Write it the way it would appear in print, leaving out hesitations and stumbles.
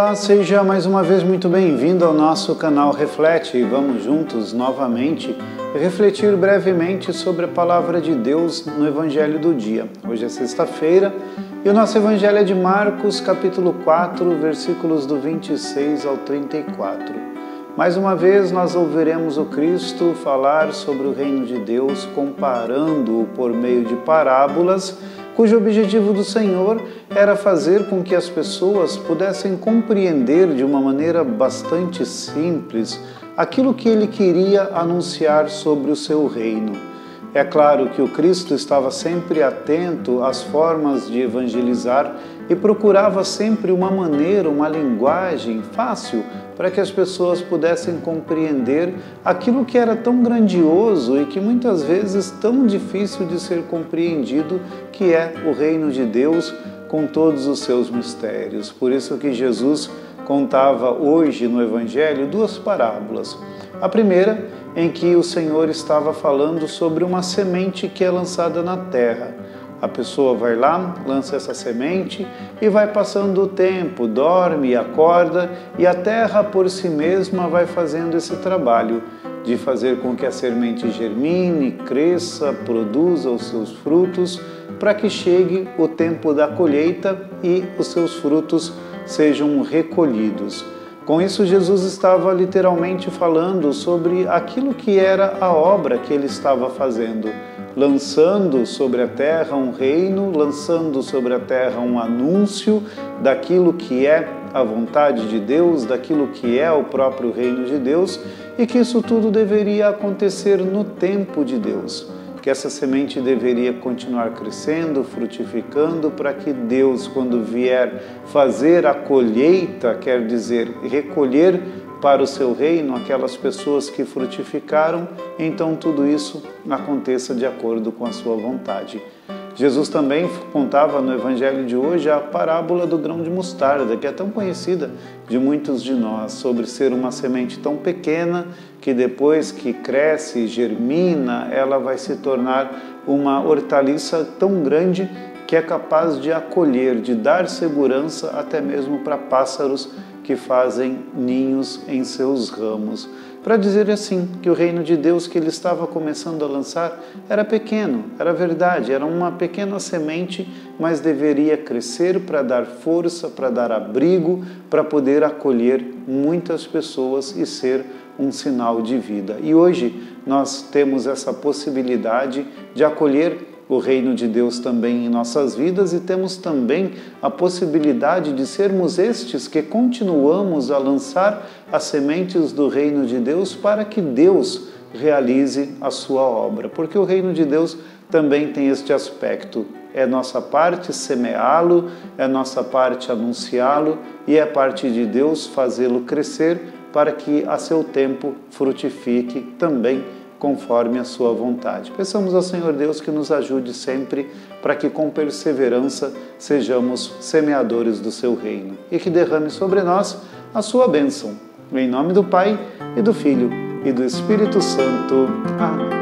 Olá, seja mais uma vez muito bem-vindo ao nosso canal Reflete. Vamos juntos novamente refletir brevemente sobre a Palavra de Deus no Evangelho do dia. Hoje é sexta-feira e o nosso Evangelho é de Marcos, capítulo 4, versículos do 26 ao 34. Mais uma vez nós ouviremos o Cristo falar sobre o reino de Deus, comparando-o por meio de parábolas, cujo objetivo do Senhor era fazer com que as pessoas pudessem compreender de uma maneira bastante simples aquilo que ele queria anunciar sobre o seu reino. É claro que o Cristo estava sempre atento às formas de evangelizar e procurava sempre uma maneira, uma linguagem fácil para que as pessoas pudessem compreender aquilo que era tão grandioso e que muitas vezes tão difícil de ser compreendido, que é o reino de Deus com todos os seus mistérios. Por isso que Jesus contava hoje no Evangelho duas parábolas. A primeira, em que o Senhor estava falando sobre uma semente que é lançada na terra. A pessoa vai lá, lança essa semente e vai passando o tempo, dorme, acorda e a terra por si mesma vai fazendo esse trabalho de fazer com que a semente germine, cresça, produza os seus frutos para que chegue o tempo da colheita e os seus frutos sejam recolhidos. Com isso, Jesus estava literalmente falando sobre aquilo que era a obra que ele estava fazendo, lançando sobre a terra um reino, lançando sobre a terra um anúncio daquilo que é a vontade de Deus, daquilo que é o próprio reino de Deus, e que isso tudo deveria acontecer no tempo de Deus. Que essa semente deveria continuar crescendo, frutificando, para que Deus, quando vier fazer a colheita, quer dizer, recolher para o seu reino aquelas pessoas que frutificaram, então tudo isso aconteça de acordo com a sua vontade. Jesus também contava no Evangelho de hoje a parábola do grão de mostarda, que é tão conhecida de muitos de nós, sobre ser uma semente tão pequena que depois que cresce e germina, ela vai se tornar uma hortaliça tão grande que é capaz de acolher, de dar segurança até mesmo para pássaros que fazem ninhos em seus ramos. Para dizer assim, que o reino de Deus que ele estava começando a lançar era pequeno, era verdade, era uma pequena semente, mas deveria crescer para dar força, para dar abrigo, para poder acolher muitas pessoas e ser um sinal de vida. E hoje nós temos essa possibilidade de acolher o reino de Deus também em nossas vidas e temos também a possibilidade de sermos estes que continuamos a lançar as sementes do reino de Deus para que Deus realize a sua obra. Porque o reino de Deus também tem este aspecto. É nossa parte semeá-lo, é nossa parte anunciá-lo e é parte de Deus fazê-lo crescer para que a seu tempo frutifique também conforme a sua vontade. Peçamos ao Senhor Deus que nos ajude sempre para que com perseverança sejamos semeadores do seu reino e que derrame sobre nós a sua bênção. Em nome do Pai e do Filho e do Espírito Santo. Amém.